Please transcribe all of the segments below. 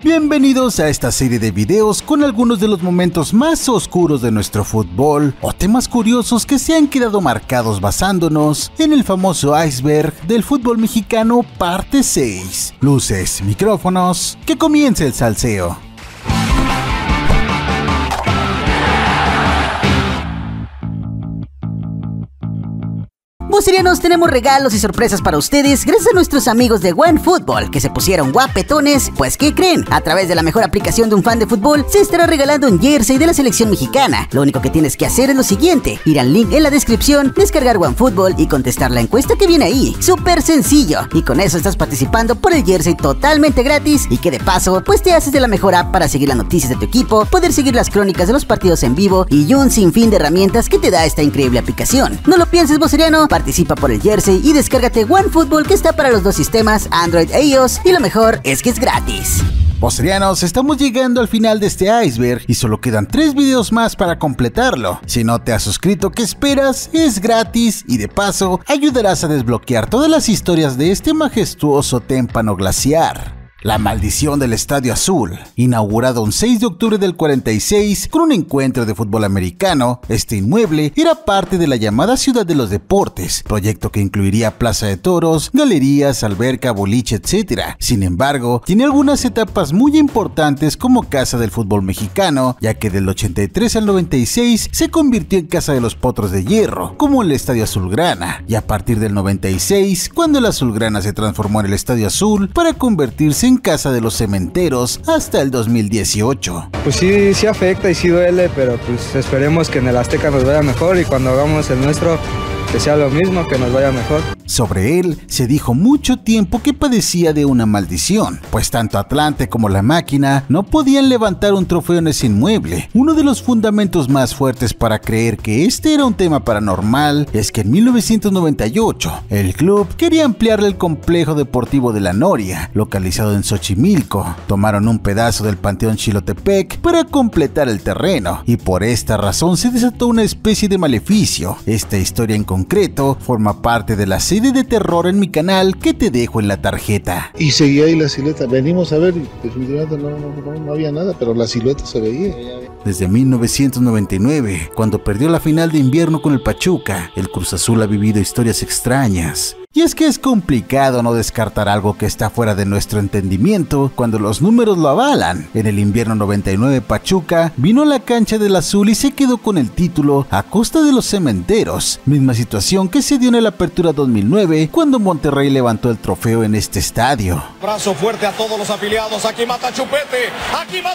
Bienvenidos a esta serie de videos con algunos de los momentos más oscuros de nuestro fútbol o temas curiosos que se han quedado marcados basándonos en el famoso iceberg del fútbol mexicano parte 6. Luces, micrófonos, que comience el salseo. Vocerianos, tenemos regalos y sorpresas para ustedes gracias a nuestros amigos de OneFootball que se pusieron guapetones. Pues ¿qué creen? A través de la mejor aplicación de un fan de fútbol se estará regalando un jersey de la selección mexicana. Lo único que tienes que hacer es lo siguiente: ir al link en la descripción, descargar OneFootball y contestar la encuesta que viene ahí. Súper sencillo, y con eso estás participando por el jersey totalmente gratis y que de paso pues te haces de la mejor app para seguir las noticias de tu equipo, poder seguir las crónicas de los partidos en vivo y un sinfín de herramientas que te da esta increíble aplicación. No lo pienses, voceriano, participa por el jersey y descárgate OneFootball, que está para los dos sistemas, Android e iOS, y lo mejor es que es gratis. Vocerianos, estamos llegando al final de este iceberg y solo quedan 3 videos más para completarlo. Si no te has suscrito, ¿qué esperas? Es gratis y de paso ayudarás a desbloquear todas las historias de este majestuoso témpano glaciar. La maldición del Estadio Azul, inaugurado un 6 de octubre del 46 con un encuentro de fútbol americano. Este inmueble era parte de la llamada Ciudad de los Deportes, proyecto que incluiría plaza de toros, galerías, alberca, boliche, etc. Sin embargo, tiene algunas etapas muy importantes como casa del fútbol mexicano, ya que del 83 al 96 se convirtió en casa de los Potros de Hierro, como el Estadio Azulgrana, y a partir del 96, cuando el Azulgrana se transformó en el Estadio Azul para convertirse en casa de los Cementeros hasta el 2018. Pues sí afecta y sí duele, pero pues esperemos que en el Azteca nos vaya mejor y cuando hagamos el nuestro que sea lo mismo, que nos vaya mejor. Sobre él se dijo mucho tiempo que padecía de una maldición, pues tanto Atlante como La Máquina no podían levantar un trofeo en ese inmueble. Uno de los fundamentos más fuertes para creer que este era un tema paranormal es que en 1998 el club quería ampliarle el complejo deportivo de La Noria, localizado en Xochimilco. Tomaron un pedazo del Panteón Xilotepec para completar el terreno y por esta razón se desató una especie de maleficio. Esta historia en concreto forma parte de la serie de terror en mi canal que te dejo en la tarjeta. Y seguía ahí la silueta, venimos a ver y definitivamente no había nada, pero la silueta se veía. Desde 1999, cuando perdió la final de invierno con el Pachuca, el Cruz Azul ha vivido historias extrañas. Y es que es complicado no descartar algo que está fuera de nuestro entendimiento cuando los números lo avalan. En el invierno 99, Pachuca vino a la cancha del Azul y se quedó con el título a costa de los Cementeros, misma situación que se dio en la Apertura 2009 cuando Monterrey levantó el trofeo en este estadio. Brazo fuerte a todos los afiliados, aquí mata Chupete, tira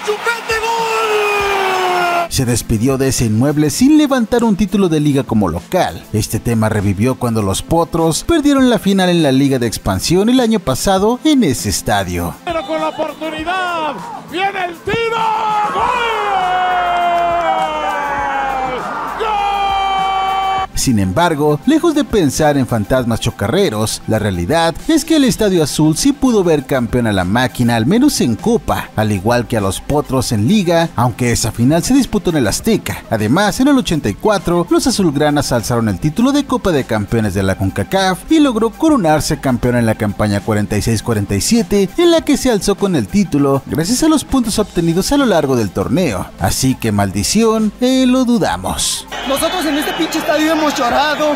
Chupete, gol. Se despidió de ese inmueble sin levantar un título de liga como local. Este tema revivió cuando los Potros perdieron la final en la Liga de Expansión el año pasado en ese estadio. Pero con la oportunidad, viene el tiro, ¡gol! Sin embargo, lejos de pensar en fantasmas chocarreros, la realidad es que el Estadio Azul sí pudo ver campeón a La Máquina, al menos en Copa, al igual que a los Potros en Liga, aunque esa final se disputó en el Azteca. Además, en el 84, los azulgranas alzaron el título de Copa de Campeones de la CONCACAF y logró coronarse campeón en la campaña 46-47, en la que se alzó con el título gracias a los puntos obtenidos a lo largo del torneo. Así que maldición, lo dudamos. Nosotros en este pinche estadio hemos llorado,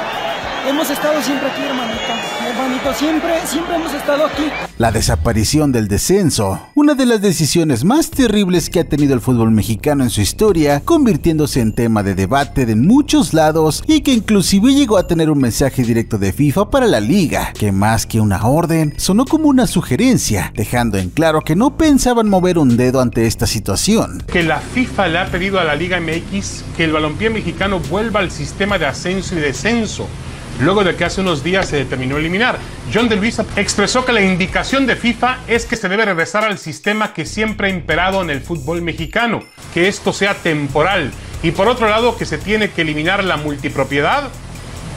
hemos estado siempre aquí, hermanito, siempre hemos estado aquí. La desaparición del descenso, una de las decisiones más terribles que ha tenido el fútbol mexicano en su historia, convirtiéndose en tema de debate de muchos lados y que inclusive llegó a tener un mensaje directo de FIFA para la liga, que más que una orden, sonó como una sugerencia, dejando en claro que no pensaban mover un dedo ante esta situación. Que la FIFA le ha pedido a la Liga MX que el balompié mexicano vuelva al sistema de ascenso y descenso, luego de que hace unos días se determinó eliminar. John de Luisa expresó que la indicación de FIFA es que se debe regresar al sistema que siempre ha imperado en el fútbol mexicano, que esto sea temporal, y por otro lado que se tiene que eliminar la multipropiedad.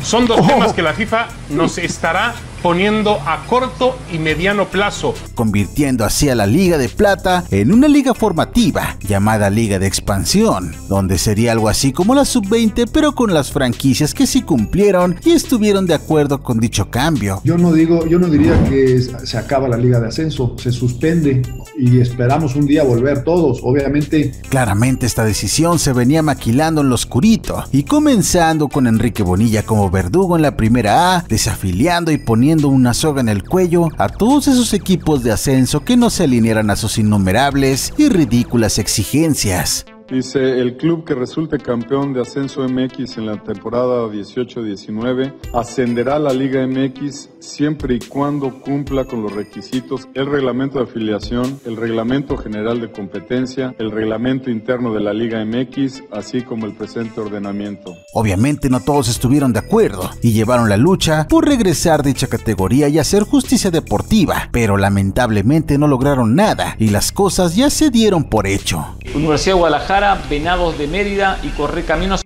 Son dos temas que la FIFA nos estará poniendo a corto y mediano plazo, convirtiendo así a la Liga de Plata en una liga formativa llamada Liga de Expansión, donde sería algo así como la Sub-20 pero con las franquicias que sí cumplieron y estuvieron de acuerdo con dicho cambio. Yo no diría que se acaba la Liga de Ascenso, se suspende y esperamos un día volver todos, obviamente. Claramente esta decisión se venía maquilando en lo oscurito y comenzando con Enrique Bonilla como verdugo en la primera A, desafiliando y poniendo una soga en el cuello a todos esos equipos de ascenso que no se alinearan a sus innumerables y ridículas exigencias. Dice, el club que resulte campeón de Ascenso MX en la temporada 18-19 ascenderá a la Liga MX siempre y cuando cumpla con los requisitos, el reglamento de afiliación, el reglamento general de competencia, el reglamento interno de la Liga MX, así como el presente ordenamiento. Obviamente no todos estuvieron de acuerdo y llevaron la lucha por regresar dicha categoría y hacer justicia deportiva, pero lamentablemente no lograron nada y las cosas ya se dieron por hecho. Universidad de Guadalajara, Venados de Mérida y Correcaminos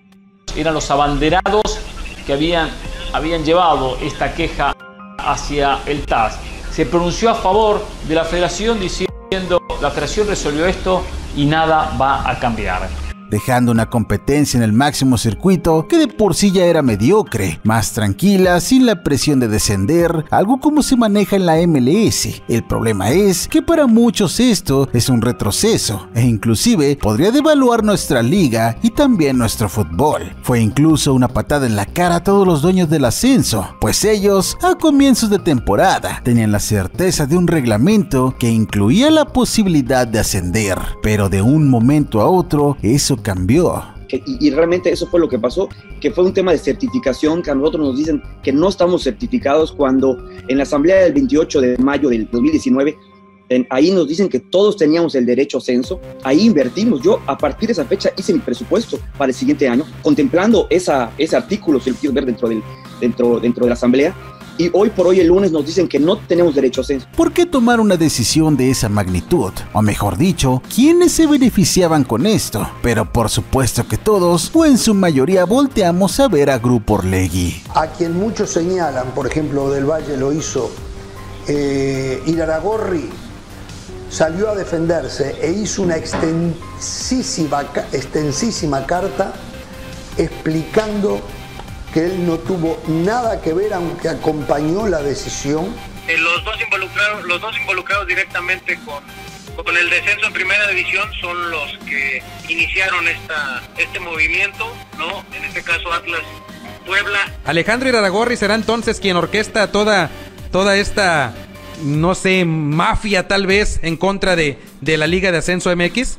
eran los abanderados que habían llevado esta queja hacia el TAS. Se pronunció a favor de la federación diciendo la federación resolvió esto y nada va a cambiar, dejando una competencia en el máximo circuito que de por sí ya era mediocre, más tranquila, sin la presión de descender, algo como se maneja en la MLS. El problema es que para muchos esto es un retroceso e inclusive podría devaluar nuestra liga y también nuestro fútbol. Fue incluso una patada en la cara a todos los dueños del ascenso, pues ellos a comienzos de temporada tenían la certeza de un reglamento que incluía la posibilidad de ascender, pero de un momento a otro eso cambió. Y realmente eso fue lo que pasó, que fue un tema de certificación, que a nosotros nos dicen que no estamos certificados cuando en la asamblea del 28 de mayo del 2019, ahí nos dicen que todos teníamos el derecho a ascenso, ahí invertimos. Yo a partir de esa fecha hice mi presupuesto para el siguiente año, contemplando ese artículo, si lo quieres ver dentro de la asamblea. Y hoy por hoy, el lunes, nos dicen que no tenemos derecho a ascenso. ¿Por qué tomar una decisión de esa magnitud? O mejor dicho, ¿quiénes se beneficiaban con esto? Pero por supuesto que todos, o en su mayoría, volteamos a ver a Grupo Orlegui. A quien muchos señalan, por ejemplo, Del Valle lo hizo, Iraragorri salió a defenderse e hizo una extensísima carta explicando que él no tuvo nada que ver, aunque acompañó la decisión. Los dos involucrados directamente con el descenso en primera división son los que iniciaron este movimiento, ¿no? En este caso Atlas Puebla. Alejandro Iraragorri será entonces quien orquesta toda esta, no sé, mafia tal vez en contra de la Liga de Ascenso MX.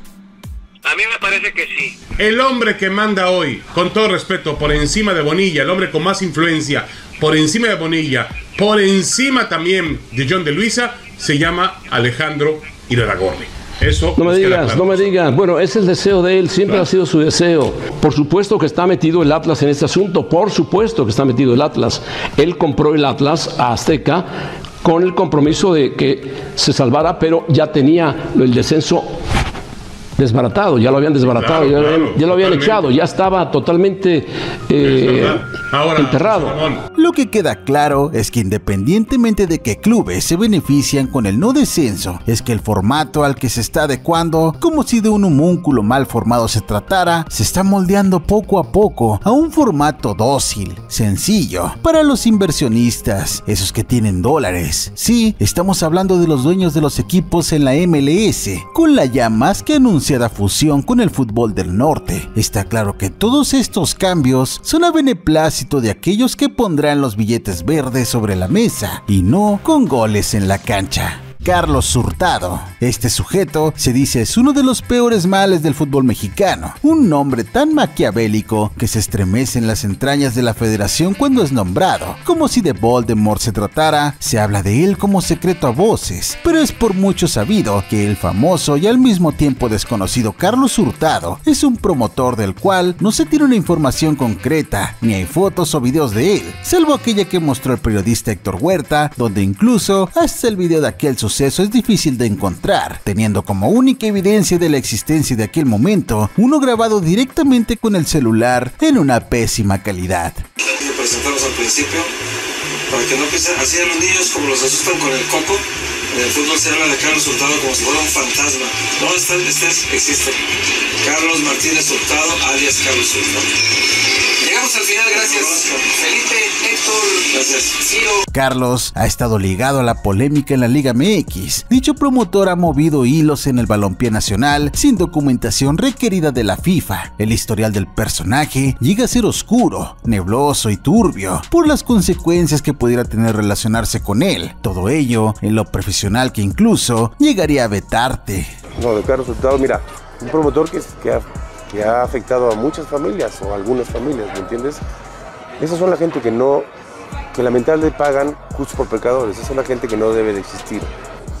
A mí me parece que sí. El hombre que manda hoy, con todo respeto, por encima de Bonilla, el hombre con más influencia, por encima de Bonilla, por encima también de John de Luisa, se llama Alejandro Iraragorri. Eso no me digas. Bueno, es el deseo de él, siempre ha sido su deseo. Por supuesto que está metido el Atlas en este asunto, por supuesto que está metido el Atlas. Él compró el Atlas a Azteca con el compromiso de que se salvara, pero ya tenía el descenso desbaratado, ya lo habían desbaratado, ya lo habían echado, ya estaba totalmente enterrado. Lo que queda claro es que independientemente de que clubes se benefician con el no descenso, es que el formato al que se está adecuando, como si de un homúnculo mal formado se tratara, se está moldeando poco a poco a un formato dócil, sencillo, para los inversionistas, esos que tienen dólares. Sí, estamos hablando de los dueños de los equipos en la MLS, con la ya más que anunciada fusión con el fútbol del norte. Está claro que todos estos cambios son a beneplácito de aquellos que pondrán los billetes verdes sobre la mesa y no con goles en la cancha. Carlos Hurtado. Este sujeto se dice es uno de los peores males del fútbol mexicano, un nombre tan maquiavélico que se estremece en las entrañas de la federación cuando es nombrado, como si de Voldemort se tratara. Se habla de él como secreto a voces, pero es por mucho sabido que el famoso y al mismo tiempo desconocido Carlos Hurtado es un promotor del cual no se tiene una información concreta, ni hay fotos o videos de él, salvo aquella que mostró el periodista Héctor Huerta, donde incluso hasta el video de aquel suceso es difícil de encontrar, teniendo como única evidencia de la existencia de aquel momento uno grabado directamente con el celular en una pésima calidad. Presentarnos al principio, para que no piensen así a los niños como los asustan con el coco. En el fútbol se habla de Carlos Hurtado como si fuera un fantasma. No, existe. Carlos Martínez Hurtado, alias Carlos Hurtado. Llegamos al final, gracias. Felipe, Héctor, gracias. Ciro. Carlos ha estado ligado a la polémica en la Liga MX. Dicho promotor ha movido hilos en el balompié nacional sin documentación requerida de la FIFA. El historial del personaje llega a ser oscuro, nebloso y turbio por las consecuencias que pudiera tener relacionarse con él. Todo ello en lo profesional que incluso llegaría a vetarte. No, de Carlos Hurtado, mira, un promotor que ha afectado a muchas familias o a algunas familias, ¿me entiendes? Esas son la gente que lamentablemente pagan justos por pecadores, esa es la gente que no debe de existir.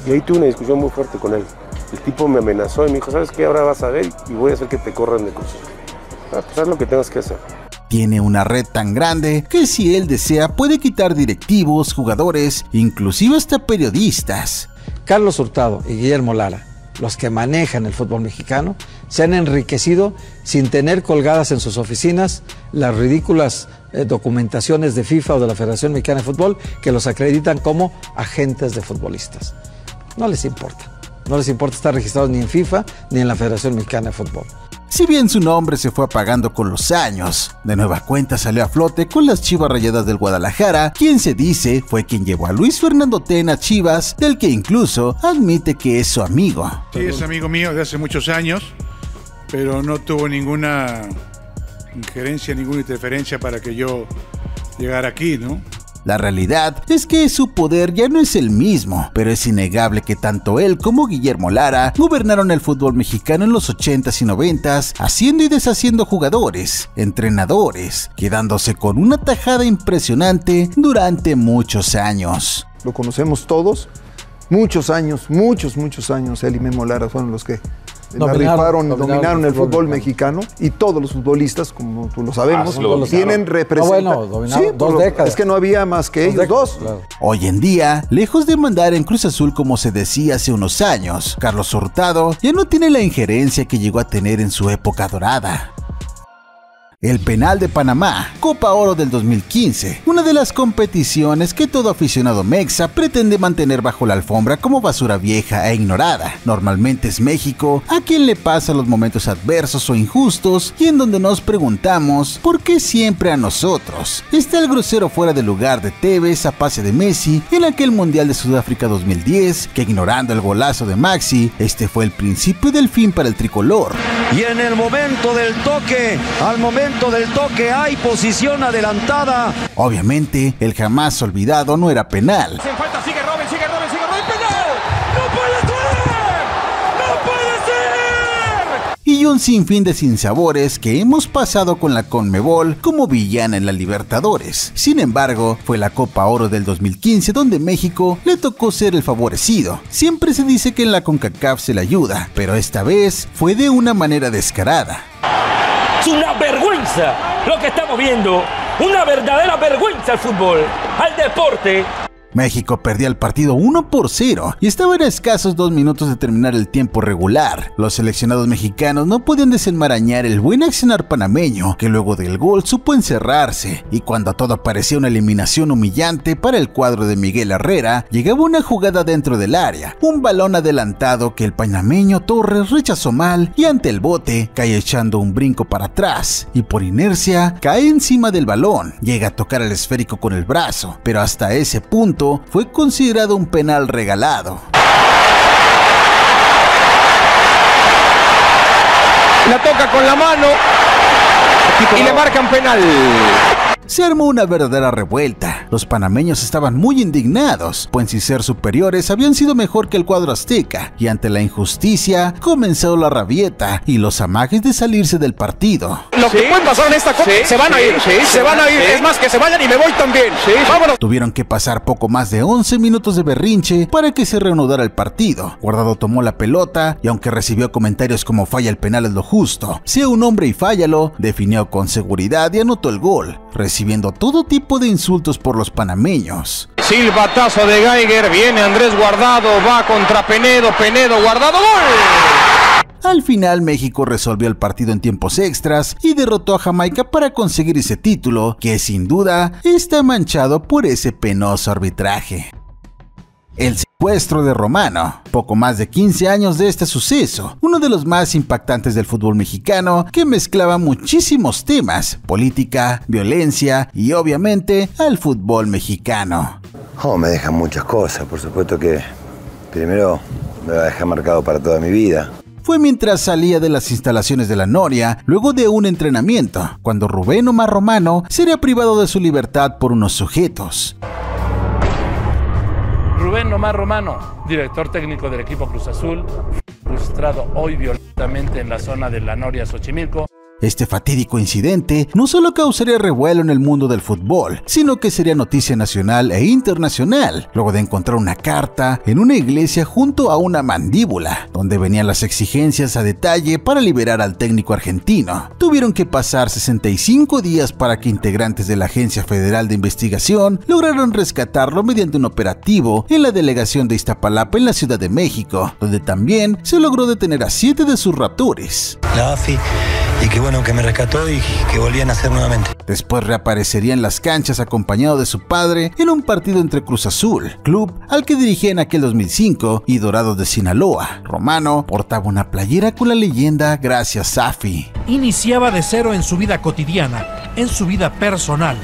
Y ahí tuve una discusión muy fuerte con él. El tipo me amenazó y me dijo, ¿sabes qué? Ahora vas a ver y voy a hacer que te corran de curso. Pues haz lo que tengas que hacer. Tiene una red tan grande que si él desea puede quitar directivos, jugadores, inclusive hasta periodistas. Carlos Hurtado y Guillermo Lara, los que manejan el fútbol mexicano, se han enriquecido sin tener colgadas en sus oficinas las ridículas documentaciones de FIFA o de la Federación Mexicana de Fútbol que los acreditan como agentes de futbolistas. No les importa estar registrados ni en FIFA ni en la Federación Mexicana de Fútbol. Si bien su nombre se fue apagando con los años, de nueva cuenta salió a flote con las Chivas Rayadas del Guadalajara, quien se dice fue quien llevó a Luis Fernando Tena a Chivas, del que incluso admite que es su amigo. Sí, es amigo mío de hace muchos años, pero no tuvo ninguna injerencia, ninguna interferencia para que yo llegara aquí, ¿no? La realidad es que su poder ya no es el mismo, pero es innegable que tanto él como Guillermo Lara gobernaron el fútbol mexicano en los 80s y 90s, haciendo y deshaciendo jugadores, entrenadores, quedándose con una tajada impresionante durante muchos años. Lo conocemos todos, muchos años, él y Memo Lara fueron los que dominaron el fútbol mexicano, y todos los futbolistas, como tú lo sabemos, tienen representación. Dos décadas. Es que no había más que ellos dos. Claro. Hoy en día, lejos de mandar en Cruz Azul como se decía hace unos años, Carlos Hurtado ya no tiene la injerencia que llegó a tener en su época dorada. El penal de Panamá, Copa Oro del 2015, una de las competiciones que todo aficionado mexa pretende mantener bajo la alfombra como basura vieja e ignorada. Normalmente es México a quien le pasan los momentos adversos o injustos y en donde nos preguntamos ¿por qué siempre a nosotros? Está el grosero fuera de lugar de Tevez a pase de Messi en aquel Mundial de Sudáfrica 2010, que ignorando el golazo de Maxi, este fue el principio del fin para el tricolor. Y en el momento del toque, hay posición adelantada. Obviamente, el jamás olvidado no era penal. Sin falta, sigue Robin, penal. ¡No puede ser! Y un sinfín de sinsabores que hemos pasado con la Conmebol como villana en la Libertadores. Sin embargo, fue la Copa Oro del 2015 donde México le tocó ser el favorecido. Siempre se dice que en la CONCACAF se le ayuda, pero esta vez fue de una manera descarada. Es una vergüenza lo que estamos viendo, una verdadera vergüenza al fútbol, al deporte. México perdía el partido 1-0 y estaba a escasos 2 minutos de terminar el tiempo regular. Los seleccionados mexicanos no podían desenmarañar el buen accionar panameño, que luego del gol supo encerrarse, y cuando todo parecía una eliminación humillante para el cuadro de Miguel Herrera, llegaba una jugada dentro del área, un balón adelantado que el panameño Torres rechazó mal y ante el bote cae echando un brinco para atrás y por inercia cae encima del balón, llega a tocar el esférico con el brazo, pero hasta ese punto fue considerado un penal regalado. La toca con la mano y le marcan penal. Se armó una verdadera revuelta. Los panameños estaban muy indignados, pues sin ser superiores habían sido mejor que el cuadro azteca, y ante la injusticia comenzó la rabieta y los amagues de salirse del partido. Lo que puede pasar en esta copa, se van a ir, es más que se vayan y me voy también. Vámonos. Tuvieron que pasar poco más de 11 minutos de berrinche para que se reanudara el partido. Guardado tomó la pelota y aunque recibió comentarios como falla el penal es lo justo, sea un hombre y fállalo, definió con seguridad y anotó el gol, recibiendo todo tipo de insultos por los panameños. Silbatazo de Geiger, viene Andrés Guardado, va contra Penedo, Guardado, ¡gol! Al final México resolvió el partido en tiempos extras y derrotó a Jamaica para conseguir ese título, que sin duda está manchado por ese penoso arbitraje. El secuestro de Romano. Poco más de 15 años de este suceso, uno de los más impactantes del fútbol mexicano, que mezclaba muchísimos temas: política, violencia y obviamente al fútbol mexicano. Me dejan muchas cosas, por supuesto que primero me va a dejar marcado para toda mi vida. Fue mientras salía de las instalaciones de la Noria, luego de un entrenamiento, cuando Rubén Omar Romano sería privado de su libertad por unos sujetos. Rubén Omar Romano, director técnico del equipo Cruz Azul, frustrado hoy violentamente en la zona de la Noria, Xochimilco. Este fatídico incidente no solo causaría revuelo en el mundo del fútbol, sino que sería noticia nacional e internacional, luego de encontrar una carta en una iglesia junto a una mandíbula, donde venían las exigencias a detalle para liberar al técnico argentino. Tuvieron que pasar 65 días para que integrantes de la Agencia Federal de Investigación lograron rescatarlo mediante un operativo en la delegación de Iztapalapa en la Ciudad de México, donde también se logró detener a 7 de sus raptores. La AFI, y qué bueno que me rescató y que volví a nacer nuevamente. Después reaparecería en las canchas acompañado de su padre en un partido entre Cruz Azul, club al que dirigía en aquel 2005, y Dorados de Sinaloa. Romano portaba una playera con la leyenda "Gracias, Safi". Iniciaba de cero en su vida cotidiana, en su vida personal,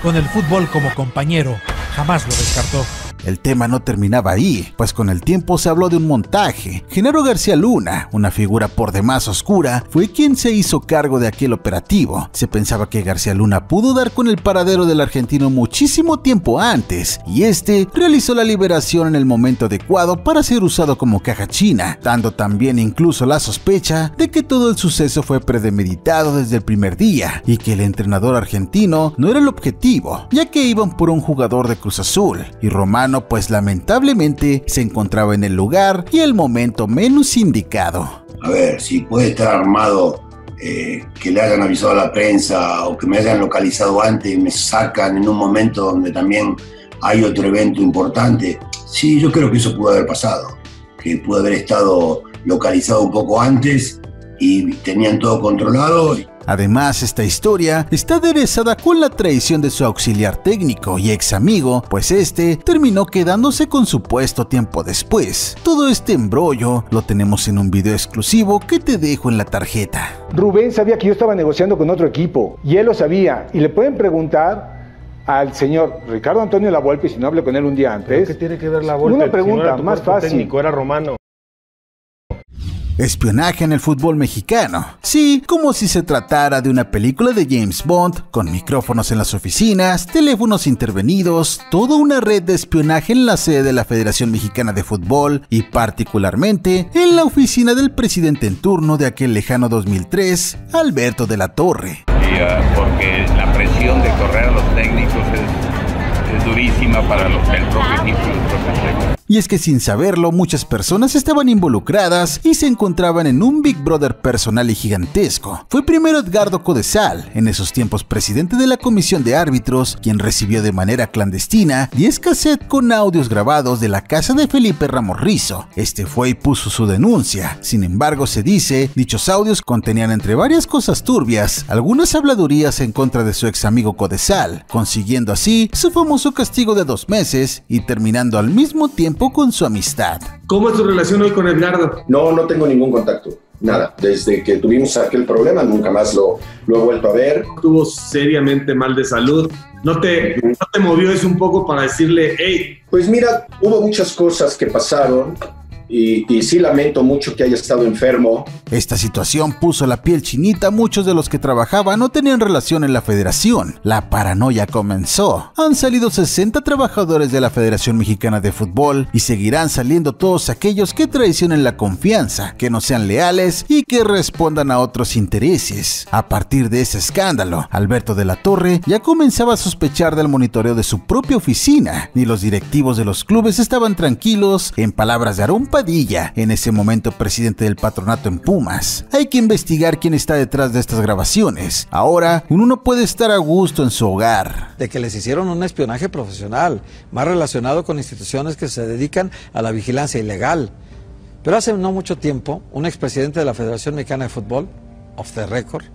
con el fútbol como compañero. Jamás lo descartó. El tema no terminaba ahí, pues con el tiempo se habló de un montaje. Genaro García Luna, una figura por demás oscura, fue quien se hizo cargo de aquel operativo. Se pensaba que García Luna pudo dar con el paradero del argentino muchísimo tiempo antes, y este realizó la liberación en el momento adecuado para ser usado como caja china, dando también incluso la sospecha de que todo el suceso fue premeditado desde el primer día, y que el entrenador argentino no era el objetivo, ya que iban por un jugador de Cruz Azul, y Romano pues lamentablemente se encontraba en el lugar y el momento menos indicado. A ver, si puede estar armado, que le hayan avisado a la prensa o que me hayan localizado antes y me sacan en un momento donde también hay otro evento importante. Sí, yo creo que eso pudo haber pasado, que pudo haber estado localizado un poco antes y tenían todo controlado. Además, esta historia está aderezada con la traición de su auxiliar técnico y ex amigo, pues este terminó quedándose con su puesto tiempo después. Todo este embrollo lo tenemos en un video exclusivo que te dejo en la tarjeta. Rubén sabía que yo estaba negociando con otro equipo y él lo sabía, y le pueden preguntar al señor Ricardo Antonio Lavolpe, si no hablé con él un día antes. ¿Qué tiene que ver Lavolpe? Una pregunta, si no era más fácil. Técnico, era Romano. Espionaje en el fútbol mexicano. Sí, como si se tratara de una película de James Bond, con micrófonos en las oficinas, teléfonos intervenidos, toda una red de espionaje en la sede de la Federación Mexicana de Fútbol y particularmente en la oficina del presidente en turno de aquel lejano 2003, Alberto de la Torre. Porque la presión de correr a los técnicos es durísima para el propio equipo y los propios técnicos. Y es que sin saberlo, muchas personas estaban involucradas y se encontraban en un Big Brother personal y gigantesco. Fue primero Edgardo Codesal, en esos tiempos presidente de la Comisión de Árbitros, quien recibió de manera clandestina 10 cassettes con audios grabados de la casa de Felipe Ramos Rizo. Este fue y puso su denuncia. Sin embargo, se dice, dichos audios contenían entre varias cosas turbias, algunas habladurías en contra de su ex amigo Codesal, consiguiendo así su famoso castigo de 2 meses y terminando al mismo tiempo con su amistad. ¿Cómo es tu relación hoy con Edgardo? No tengo ningún contacto, nada. Desde que tuvimos aquel problema nunca más lo he vuelto a ver. Estuvo seriamente mal de salud. ¿No te movió eso un poco para decirle, hey? Pues mira, hubo muchas cosas que pasaron y sí lamento mucho que haya estado enfermo. Esta situación puso la piel chinita a muchos de los que trabajaban no tenían relación en la federación. La paranoia comenzó. Han salido 60 trabajadores de la Federación Mexicana de Fútbol y seguirán saliendo todos aquellos que traicionen la confianza, que no sean leales y que respondan a otros intereses. A partir de ese escándalo, Alberto de la Torre ya comenzaba a sospechar del monitoreo de su propia oficina. Ni los directivos de los clubes estaban tranquilos, en palabras de Aarón Padilla, en ese momento presidente del patronato en Pumas. Hay que investigar quién está detrás de estas grabaciones. Ahora, uno no puede estar a gusto en su hogar. De que les hicieron un espionaje profesional, más relacionado con instituciones que se dedican a la vigilancia ilegal. Pero hace no mucho tiempo, un expresidente de la Federación Mexicana de Fútbol, off the record,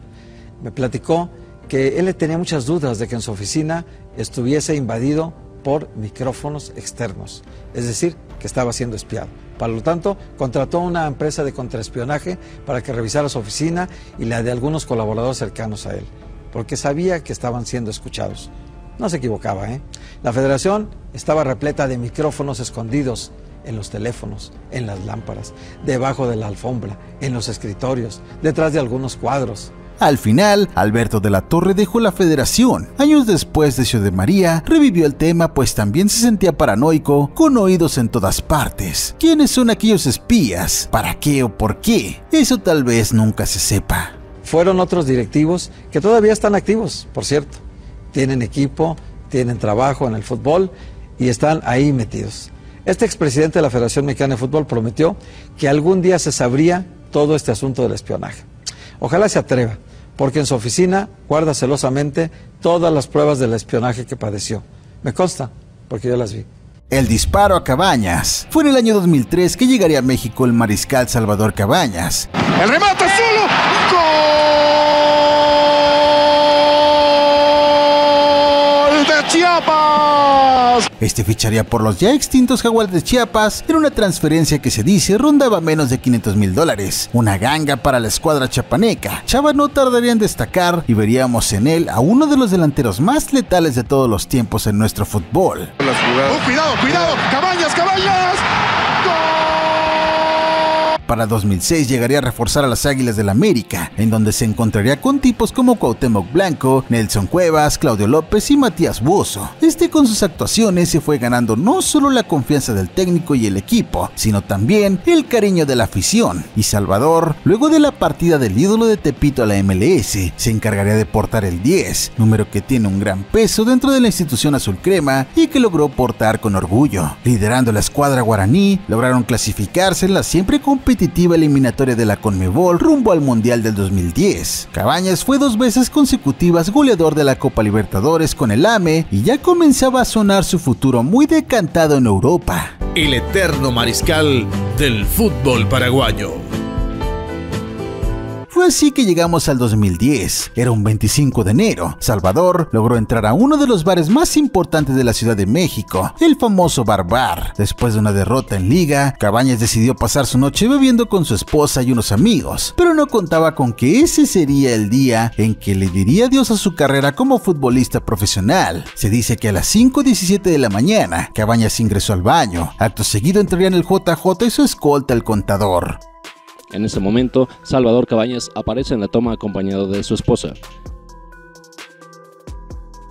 me platicó que él le tenía muchas dudas de que en su oficina estuviese invadido por micrófonos externos, es decir, que estaba siendo espiado. Por lo tanto, contrató una empresa de contraespionaje para que revisara su oficina y la de algunos colaboradores cercanos a él, porque sabía que estaban siendo escuchados. No se equivocaba, ¿eh? La Federación estaba repleta de micrófonos escondidos en los teléfonos, en las lámparas, debajo de la alfombra, en los escritorios, detrás de algunos cuadros. Al final, Alberto de la Torre dejó la Federación. Años después de Ciudad María, revivió el tema pues también se sentía paranoico, con oídos en todas partes. ¿Quiénes son aquellos espías? ¿Para qué o por qué? Eso tal vez nunca se sepa. Fueron otros directivos que todavía están activos, por cierto. Tienen equipo, tienen trabajo en el fútbol y están ahí metidos. Este expresidente de la Federación Mexicana de Fútbol prometió que algún día se sabría todo este asunto del espionaje. Ojalá se atreva, porque en su oficina guarda celosamente todas las pruebas del espionaje que padeció. Me consta, porque yo las vi. El disparo a Cabañas. Fue en el año 2003 que llegaría a México el mariscal Salvador Cabañas. ¡El remate solo! ¡Gol de Chiapas! Este ficharía por los ya extintos Jaguares de Chiapas en una transferencia que se dice rondaba menos de $500,000. Una ganga para la escuadra chapaneca. Chava no tardaría en destacar y veríamos en él a uno de los delanteros más letales de todos los tiempos en nuestro fútbol. ¡Cuidado! ¡Cabañas! Para 2006 llegaría a reforzar a las Águilas del América, en donde se encontraría con tipos como Cuauhtémoc Blanco, Nelson Cuevas, Claudio López y Matías Buoso. Con sus actuaciones se fue ganando no solo la confianza del técnico y el equipo, sino también el cariño de la afición. Y Salvador, luego de la partida del ídolo de Tepito a la MLS, se encargaría de portar el 10, número que tiene un gran peso dentro de la institución azul crema y que logró portar con orgullo. Liderando la escuadra guaraní, lograron clasificarse en la siempre competitiva eliminatoria de la CONMEBOL rumbo al Mundial del 2010. Cabañas fue 2 veces consecutivas goleador de la Copa Libertadores con el AME y ya comenzaba a sonar su futuro muy decantado en Europa. El eterno mariscal del fútbol paraguayo. Fue así que llegamos al 2010. Era un 25 de enero. Salvador logró entrar a uno de los bares más importantes de la Ciudad de México, el famoso Bar. Después de una derrota en liga, Cabañas decidió pasar su noche bebiendo con su esposa y unos amigos, pero no contaba con que ese sería el día en que le diría adiós a su carrera como futbolista profesional. Se dice que a las 5:17 de la mañana, Cabañas ingresó al baño. Acto seguido entrarían el JJ y su escolta el contador. En ese momento, Salvador Cabañas aparece en la toma acompañado de su esposa.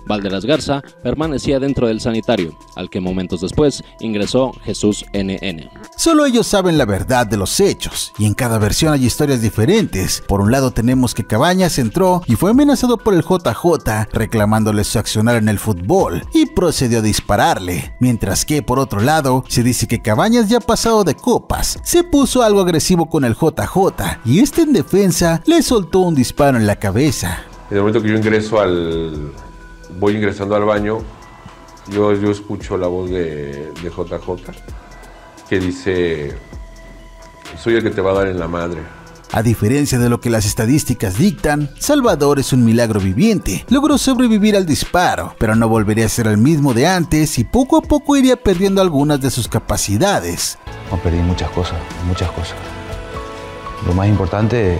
Valderas Garza permanecía dentro del sanitario, al que momentos después ingresó Jesús NN. Solo ellos saben la verdad de los hechos, y en cada versión hay historias diferentes. Por un lado tenemos que Cabañas entró y fue amenazado por el JJ, reclamándole su accionar en el fútbol, y procedió a dispararle. Mientras que, por otro lado, se dice que Cabañas, ya pasado de copas, se puso algo agresivo con el JJ, y este en defensa le soltó un disparo en la cabeza. En el momento que yo voy ingresando al baño, yo escucho la voz de JJ que dice: soy el que te va a dar en la madre. A diferencia de lo que las estadísticas dictan, Salvador es un milagro viviente. Logró sobrevivir al disparo, pero no volvería a ser el mismo de antes y poco a poco iría perdiendo algunas de sus capacidades. No, perdí muchas cosas. Lo más importante,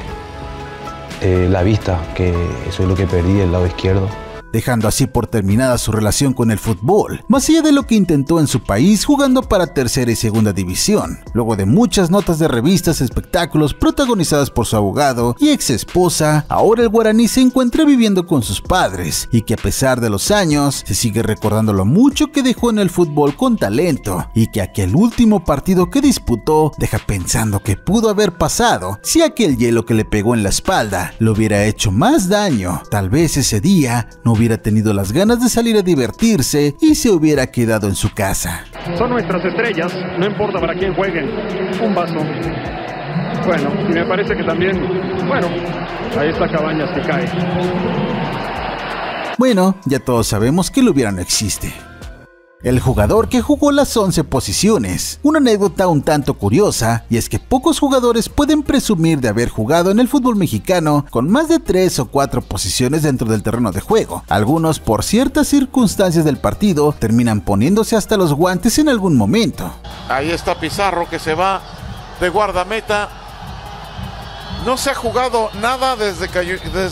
la vista, que eso es lo que perdí, el lado izquierdo. Dejando así por terminada su relación con el fútbol, más allá de lo que intentó en su país jugando para tercera y segunda división. Luego de muchas notas de revistas, espectáculos protagonizadas por su abogado y ex esposa, ahora el guaraní se encuentra viviendo con sus padres y que a pesar de los años se sigue recordando lo mucho que dejó en el fútbol con talento, y que aquel último partido que disputó deja pensando que pudo haber pasado si aquel hielo que le pegó en la espalda le hubiera hecho más daño. Tal vez ese día no hubiera tenido las ganas de salir a divertirse y se hubiera quedado en su casa. Son nuestras estrellas, no importa para quién jueguen. Un vaso. Bueno, y me parece que también, ahí está Cabañas que cae. Bueno, ya todos sabemos que el hubiera no existe. el jugador que jugó las 11 posiciones. Una anécdota un tanto curiosa, y es que pocos jugadores pueden presumir de haber jugado en el fútbol mexicano con más de 3 o 4 posiciones dentro del terreno de juego. Algunos, por ciertas circunstancias del partido, terminan poniéndose hasta los guantes en algún momento. Ahí está Pizarro, que se va de guardameta. No se ha jugado nada desde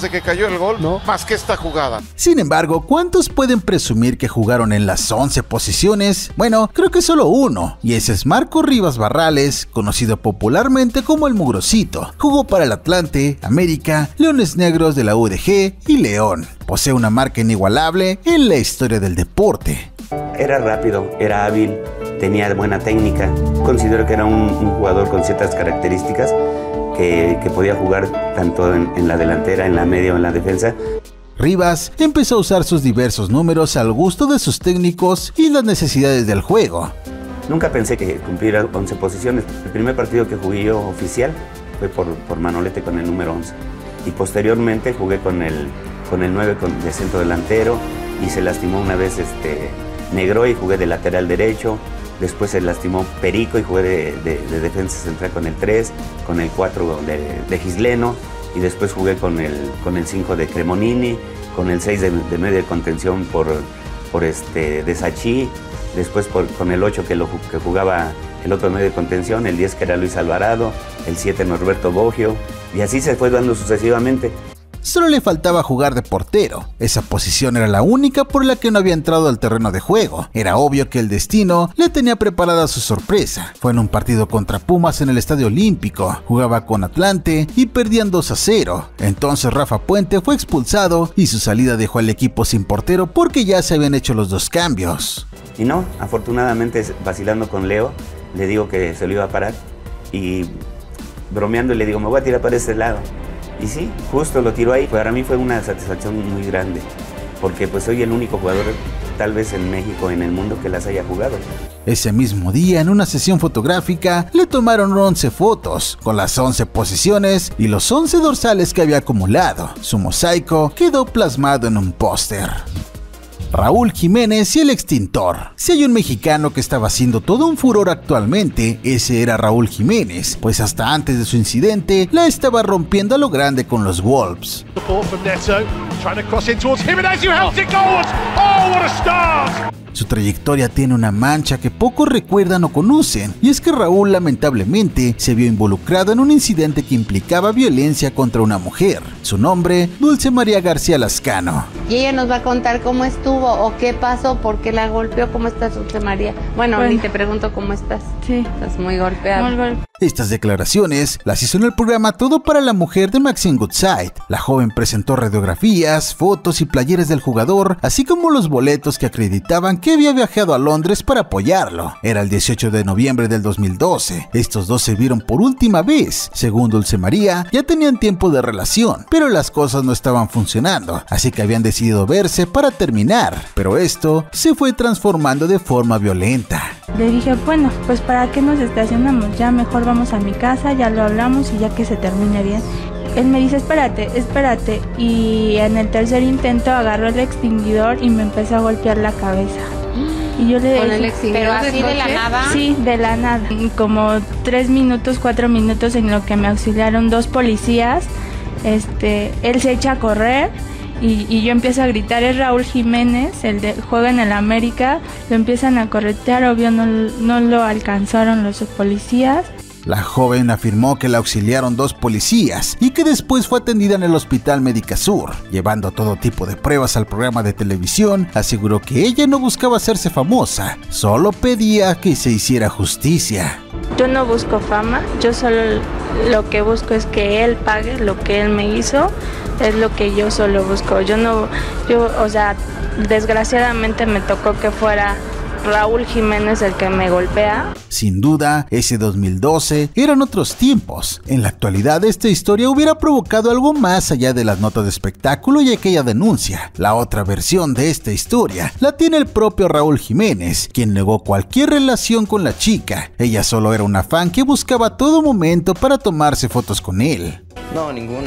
que cayó el gol, no, más que esta jugada. Sin embargo, ¿cuántos pueden presumir que jugaron en las 11 posiciones? Bueno, creo que solo uno, y ese es Marco Rivas Barrales, conocido popularmente como el Mugrosito. Jugó para el Atlante, América, Leones Negros de la UDG y León. Posee una marca inigualable en la historia del deporte. Era rápido, era hábil, tenía buena técnica. Considero que era un jugador con ciertas características que podía jugar tanto en la delantera, en la media o en la defensa. Rivas empezó a usar sus diversos números al gusto de sus técnicos y las necesidades del juego. Nunca pensé que cumpliera 11 posiciones. El primer partido que jugué yo oficial fue por Manolete con el número 11. Y posteriormente jugué con el 9 de centro delantero y se lastimó una vez Negro y jugué de lateral derecho. Después se lastimó Perico y jugué de defensa central con el 3, con el 4 de Gisleno, y después jugué con el 5 de Cremonini, con el 6 de medio de contención de Sachí, después con el 8 que jugaba el otro medio de contención, el 10 que era Luis Alvarado, el 7 Norberto Boggio, y así se fue dando sucesivamente. Solo le faltaba jugar de portero. Esa posición era la única por la que no había entrado al terreno de juego. Era obvio que el destino le tenía preparada su sorpresa. Fue en un partido contra Pumas en el Estadio Olímpico. Jugaba con Atlante y perdían 2-0. Entonces Rafa Puente fue expulsado y su salida dejó al equipo sin portero porque ya se habían hecho los 2 cambios. Y no, afortunadamente, vacilando con Leo, le digo que se lo iba a parar y bromeando le digo, me voy a tirar para ese lado. Y sí, justo lo tiró ahí. Para mí fue una satisfacción muy grande, porque pues soy el único jugador tal vez en México, en el mundo, que las haya jugado. Ese mismo día, en una sesión fotográfica, le tomaron 11 fotos, con las 11 posiciones y los 11 dorsales que había acumulado. Su mosaico quedó plasmado en un póster. Raúl Jiménez y el extintor. Si hay un mexicano que estaba haciendo todo un furor actualmente, ese era Raúl Jiménez, pues hasta antes de su incidente la estaba rompiendo a lo grande con los Wolves. Su trayectoria tiene una mancha que pocos recuerdan o conocen, y es que Raúl lamentablemente se vio involucrado en un incidente que implicaba violencia contra una mujer. Su nombre, Dulce María García Lascano. Y ella nos va a contar cómo estuvo o qué pasó, por qué la golpeó. ¿Cómo estás, Dulce María? Bueno, ni te pregunto cómo estás. Sí. Estás muy golpeada. Estas declaraciones las hizo en el programa Todo para la Mujer de Maxine Goodside. La joven presentó radiografías, fotos y playeras del jugador, así como los boletos que acreditaban que había viajado a Londres para apoyarlo. Era el 18 de noviembre del 2012. Estos dos se vieron por última vez. Según Dulce María, ya tenían tiempo de relación, pero las cosas no estaban funcionando, así que habían decidido verse para terminar. Pero esto se fue transformando de forma violenta. Le dije, bueno, pues para qué nos estacionamos, ya mejor vamos a mi casa, ya lo hablamos y ya que se termine bien. Él me dice, espérate, y en el tercer intento agarró el extinguidor y me empezó a golpear la cabeza. Y yo le dije, ¿con el extinguidor así de la nada? Sí, de la nada. Como 3 minutos, 4 minutos en lo que me auxiliaron 2 policías. Él se echa a correr. Y yo empiezo a gritar, es Raúl Jiménez, juega en el América, lo empiezan a corretear, obvio no lo alcanzaron los policías. La joven afirmó que la auxiliaron 2 policías y que después fue atendida en el Hospital Médica Sur. Llevando todo tipo de pruebas al programa de televisión, aseguró que ella no buscaba hacerse famosa, solo pedía que se hiciera justicia. Yo no busco fama, yo solo lo que busco es que él pague lo que él me hizo, es lo que yo solo busco. Desgraciadamente me tocó que fuera Raúl Jiménez el que me golpea. Sin duda, ese 2012 eran otros tiempos. En la actualidad, esta historia hubiera provocado algo más allá de las notas de espectáculo y aquella denuncia. La otra versión de esta historia la tiene el propio Raúl Jiménez, quien negó cualquier relación con la chica. Ella solo era una fan que buscaba a todo momento para tomarse fotos con él. No, ningún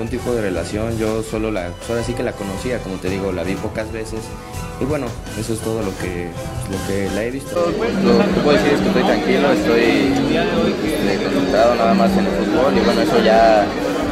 tipo de relación. Yo ahora sí que la conocía, como te digo, la vi pocas veces. Y bueno, eso es todo lo que la he visto. Lo que puedo decir es que estoy tranquilo, estoy concentrado nada más en el fútbol y bueno, eso ya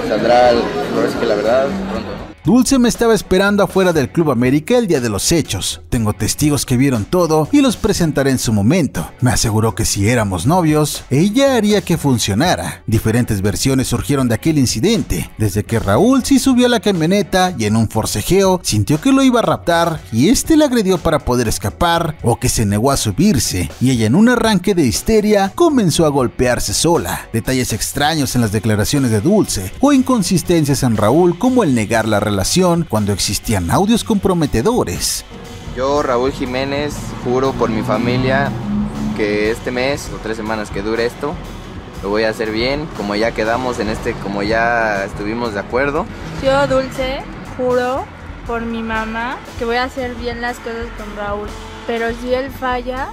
saldrá, ahora sí que la verdad, pronto, ¿no? Dulce me estaba esperando afuera del Club América el día de los hechos. Tengo testigos que vieron todo y los presentaré en su momento. Me aseguró que si éramos novios, ella haría que funcionara. Diferentes versiones surgieron de aquel incidente, desde que Raúl sí subió a la camioneta y en un forcejeo sintió que lo iba a raptar y este le agredió para poder escapar, o que se negó a subirse y ella en un arranque de histeria comenzó a golpearse sola. Detalles extraños en las declaraciones de Dulce o inconsistencias en Raúl, como el negar la relación cuando existían audios comprometedores. Yo, Raúl Jiménez, juro por mi familia que este mes o 3 semanas que dure esto, lo voy a hacer bien, como ya quedamos como ya estuvimos de acuerdo. Yo, Dulce, juro por mi mamá que voy a hacer bien las cosas con Raúl, pero si él falla,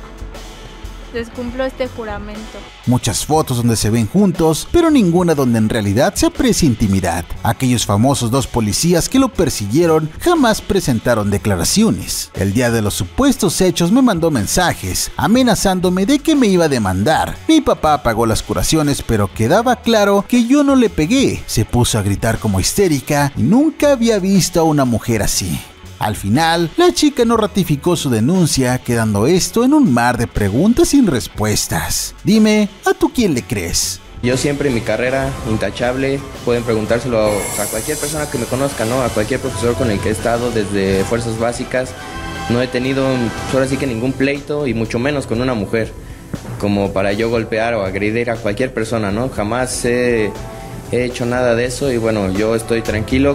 descumplo este juramento. Muchas fotos donde se ven juntos, pero ninguna donde en realidad se aprecia intimidad. Aquellos famosos 2 policías que lo persiguieron jamás presentaron declaraciones. El día de los supuestos hechos me mandó mensajes, amenazándome de que me iba a demandar. Mi papá pagó las curaciones, pero quedaba claro que yo no le pegué. Se puso a gritar como histérica y nunca había visto a una mujer así. Al final, la chica no ratificó su denuncia, quedando esto en un mar de preguntas sin respuestas. Dime, ¿a tú quién le crees? Yo siempre en mi carrera, intachable, pueden preguntárselo a cualquier persona que me conozca, ¿no? A cualquier profesor con el que he estado desde fuerzas básicas. No he tenido, ahora sí que ningún pleito y mucho menos con una mujer, como para yo golpear o agredir a cualquier persona, ¿no? Jamás he hecho nada de eso y bueno, yo estoy tranquilo.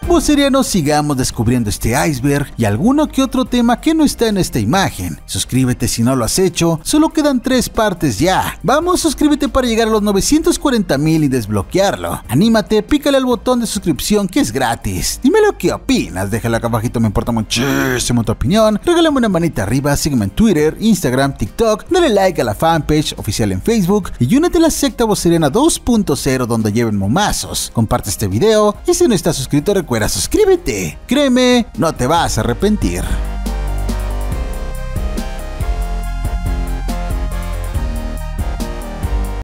Vocerianos, sigamos descubriendo este iceberg y alguno que otro tema que no está en esta imagen. Suscríbete si no lo has hecho, solo quedan 3 partes ya. Vamos, suscríbete para llegar a los 940,000 y desbloquearlo. Anímate, pícale al botón de suscripción que es gratis. Dime lo que opinas, déjalo acá abajito, me importa muchísimo tu opinión. Regálame una manita arriba, sígueme en Twitter, Instagram, TikTok, dale like a la fanpage oficial en Facebook y únete a la secta voceriana 2.0 donde lleven momazos. Comparte este video y si no estás suscrito recuerda suscríbete. Créeme, no te vas a arrepentir.